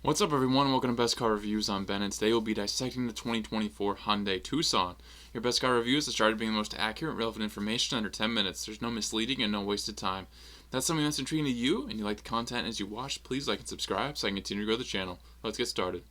What's up everyone, welcome to Best Car Reviews. I'm Ben, and today we'll be dissecting the 2024 Hyundai Tucson. Your Best Car Reviews is started being the most accurate, relevant information under 10 minutes. There's no misleading and no wasted time. If that's something that's intriguing to you and you like the content as you watch, please like and subscribe so I can continue to grow the channel. Let's get started.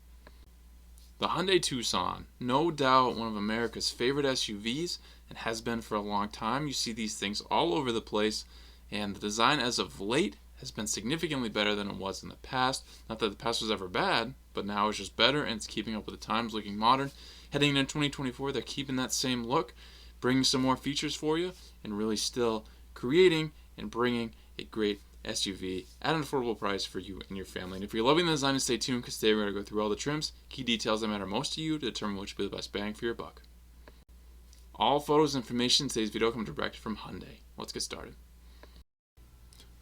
The Hyundai Tucson, no doubt one of America's favorite SUVs and has been for a long time. You see these things all over the place, and the design as of late has been significantly better than it was in the past. Not that the past was ever bad, but now it's just better and it's keeping up with the times, looking modern. Heading into 2024, they're keeping that same look, bringing some more features for you, and really still creating and bringing a great SUV at an affordable price for you and your family. And if you're loving the design, stay tuned because today we're going to go through all the trims, key details that matter most to you to determine which will be the best bang for your buck. All photos and information in today's video come directly from Hyundai. Let's get started.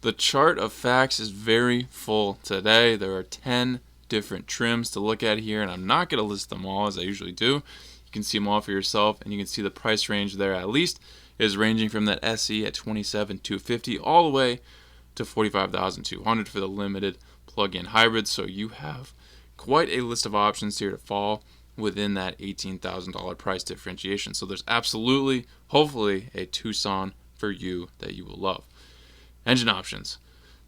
The chart of facts is very full today. There are 10 different trims to look at here, and I'm not going to list them all as I usually do. You can see them all for yourself, and you can see the price range there at least is ranging from that SE at $27,250 all the way to $45,200 for the limited plug-in hybrid. So you have quite a list of options here to fall within that $18,000 price differentiation. So there's absolutely, hopefully, a Tucson for you that you will love. Engine options.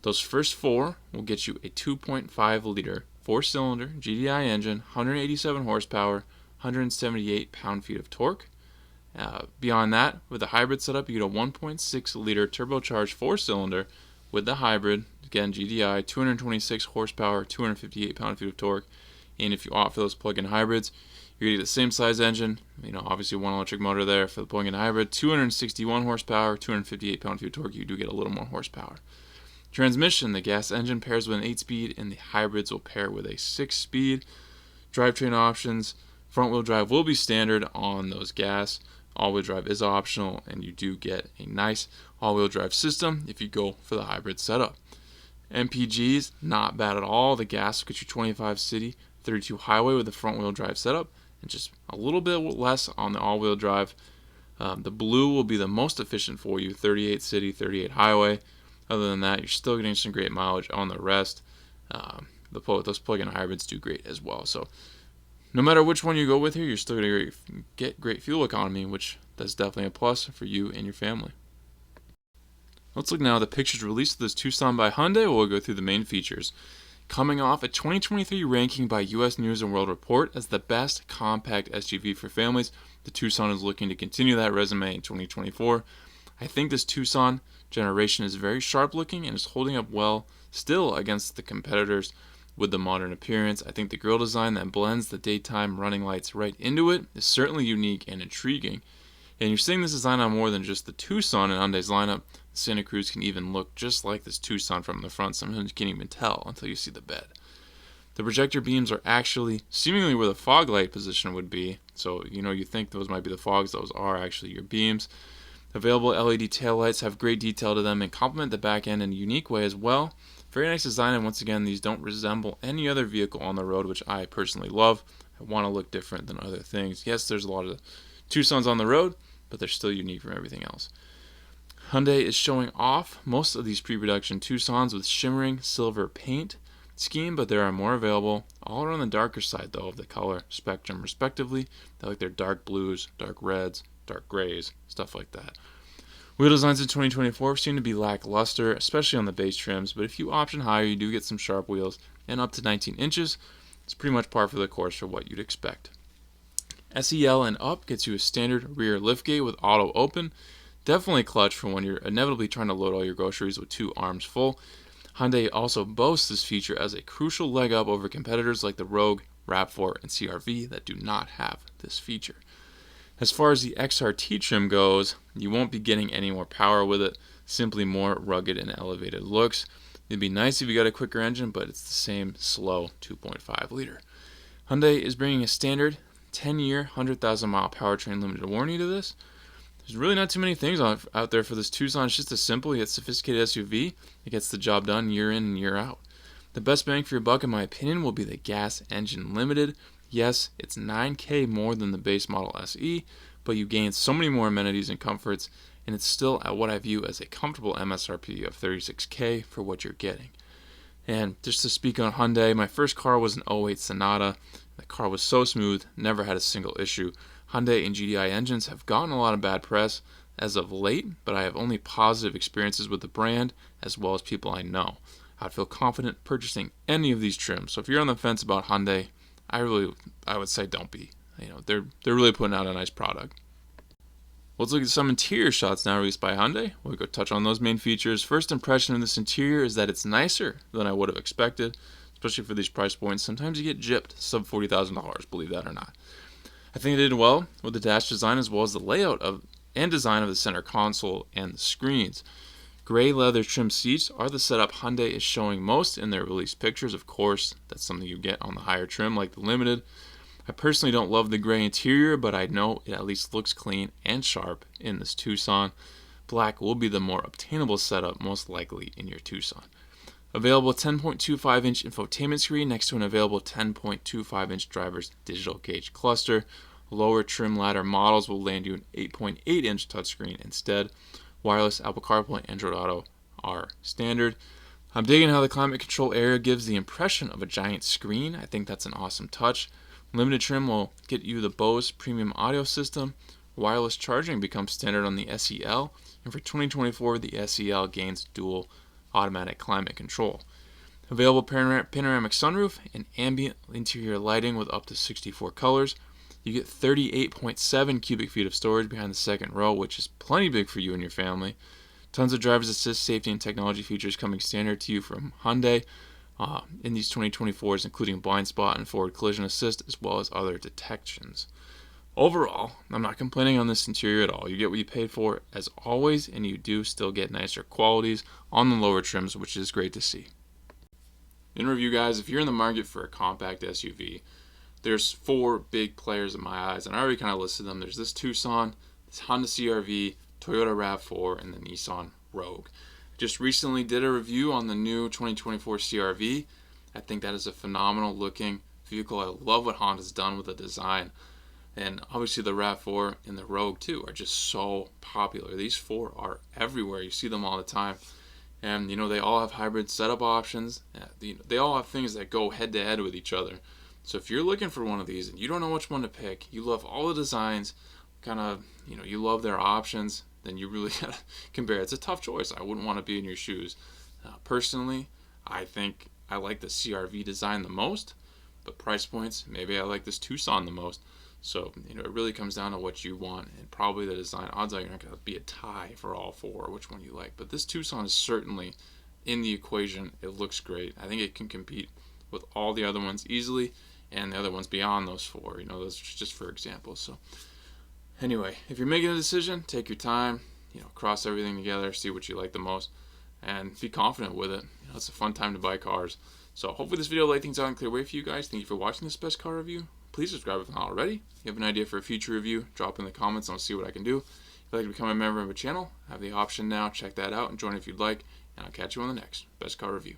Those first four will get you a 2.5 liter 4-cylinder GDI engine, 187 horsepower, 178 pound-feet of torque. Beyond that, with the hybrid setup, you get a 1.6 liter turbocharged 4-cylinder with the hybrid, again GDI, 226 horsepower, 258 pound-feet of torque. And if you opt for those plug-in hybrids, you're going to get the same size engine, obviously one electric motor there for the plug-in hybrid, 261 horsepower, 258 pound-feet of torque. You do get a little more horsepower. Transmission, the gas engine pairs with an 8-speed, and the hybrids will pair with a 6-speed. Drivetrain options, front-wheel drive will be standard on those gas. All-wheel drive is optional, and you do get a nice all-wheel drive system if you go for the hybrid setup. Mpgs, not bad at all. The gas will get you 25 city, 32 highway with the front-wheel drive setup, and just a little bit less on the all-wheel drive. The blue will be the most efficient for you, 38 city, 38 highway. Other than that, you're still getting some great mileage on the rest. Those plug-in hybrids do great as well. So no matter which one you go with here, you're still going to get great fuel economy, which that's definitely a plus for you and your family. Let's look now at the pictures released of this Tucson by Hyundai. We'll go through the main features. Coming off a 2023 ranking by U.S. News & World Report as the best compact SUV for families, the Tucson is looking to continue that resume in 2024. I think this Tucson generation is very sharp looking and is holding up well still against the competitors with the modern appearance. I think the grille design that blends the daytime running lights right into it is certainly unique and intriguing. And you're seeing this design on more than just the Tucson in Hyundai's lineup. The Santa Cruz can even look just like this Tucson from the front. Sometimes you can't even tell until you see the bed. The projector beams are actually seemingly where the fog light position would be. So, you think those might be the fogs. Those are actually your beams. Available LED taillights have great detail to them and complement the back end in a unique way as well. Very nice design, and once again, these don't resemble any other vehicle on the road, which I personally love. I want to look different than other things. Yes, there's a lot of Tucsons on the road, but they're still unique from everything else. Hyundai is showing off most of these pre-production Tucsons with shimmering silver paint scheme, but there are more available all around the darker side, though, of the color spectrum, respectively. They like their dark blues, dark reds, dark grays, stuff like that. Wheel designs in 2024 seem to be lackluster, especially on the base trims, but if you option higher, you do get some sharp wheels, and up to 19 inches. It's pretty much par for the course for what you'd expect. SEL and up gets you a standard rear liftgate with auto open. Definitely clutch for when you're inevitably trying to load all your groceries with two arms full. Hyundai also boasts this feature as a crucial leg up over competitors like the Rogue, RAV4, and CR-V that do not have this feature. As far as the XRT trim goes, you won't be getting any more power with it, simply more rugged and elevated looks. It'd be nice if you got a quicker engine, but it's the same slow 2.5 liter. Hyundai is bringing a standard 10-year, 100,000-mile powertrain limited warranty to this. There's really not too many things out there for this Tucson. It's just a simple yet sophisticated SUV that gets the job done year in and year out. The best bang for your buck, in my opinion, will be the gas engine limited. Yes, it's $9,000 more than the base model SE, but you gain so many more amenities and comforts, and it's still at what I view as a comfortable MSRP of $36,000 for what you're getting. And just to speak on Hyundai, my first car was an '08 Sonata. The car was so smooth, never had a single issue. Hyundai and GDI engines have gotten a lot of bad press as of late, but I have only positive experiences with the brand as well as people I know. I'd feel confident purchasing any of these trims. So if you're on the fence about Hyundai, I would say don't be. They're really putting out a nice product. Let's look at some interior shots now released by Hyundai. We'll go touch on those main features. First impression of this interior is that it's nicer than I would have expected, especially for these price points. Sometimes you get gypped sub $40,000, believe that or not. I think they did well with the dash design as well as the layout and design of the center console and the screens. Gray leather trim seats are the setup Hyundai is showing most in their release pictures. Of course, that's something you get on the higher trim like the Limited. I personally don't love the gray interior, but I know it at least looks clean and sharp in this Tucson. Black will be the more obtainable setup most likely in your Tucson. Available 10.25-inch infotainment screen next to an available 10.25-inch driver's digital gauge cluster. Lower trim ladder models will land you an 8.8-inch touchscreen instead. Wireless Apple CarPlay and Android Auto are standard. I'm digging how the climate control area gives the impression of a giant screen. I think that's an awesome touch. Limited trim will get you the Bose premium audio system. Wireless charging becomes standard on the SEL, and for 2024, the SEL gains dual automatic climate control. Available panoramic sunroof and ambient interior lighting with up to 64 colors. You get 38.7 cubic feet of storage behind the second row, which is plenty big for you and your family. Tons of driver's assist, safety, and technology features coming standard to you from Hyundai in these 2024s, including blind spot and forward collision assist, as well as other detections. Overall, I'm not complaining on this interior at all. You get what you paid for, as always, and you do still get nicer qualities on the lower trims, which is great to see. In review, guys, if you're in the market for a compact SUV, there's 4 big players in my eyes, and I already kind of listed them. There's this Tucson, this Honda CR-V, Toyota RAV4, and the Nissan Rogue. Just recently did a review on the new 2024 CR-V. I think that is a phenomenal looking vehicle. I love what Honda's done with the design. And obviously the RAV4 and the Rogue too are just so popular. These 4 are everywhere. You see them all the time. And they all have hybrid setup options. They all have things that go head to head with each other. So if you're looking for one of these and you don't know which one to pick, you love all the designs, you love their options, then you really gotta compare. It's a tough choice. I wouldn't want to be in your shoes. Personally, I think I like the CR-V design the most, but price points, maybe I like this Tucson the most. So, it really comes down to what you want, and probably the design. Odds are you're not going to be a tie for all 4, which one you like. But this Tucson is certainly in the equation. It looks great. I think it can compete with all the other ones easily, and the other ones beyond those 4. Those are just for example. So, anyway, if you're making a decision, take your time, cross everything together, see what you like the most, and be confident with it. It's a fun time to buy cars. So hopefully this video laid things out in a clear way for you guys. Thank you for watching this Best Car Review. Please subscribe if not already. If you have an idea for a future review, drop in the comments and I'll see what I can do. If you'd like to become a member of the channel, I have the option now. Check that out and join if you'd like, and I'll catch you on the next Best Car Review.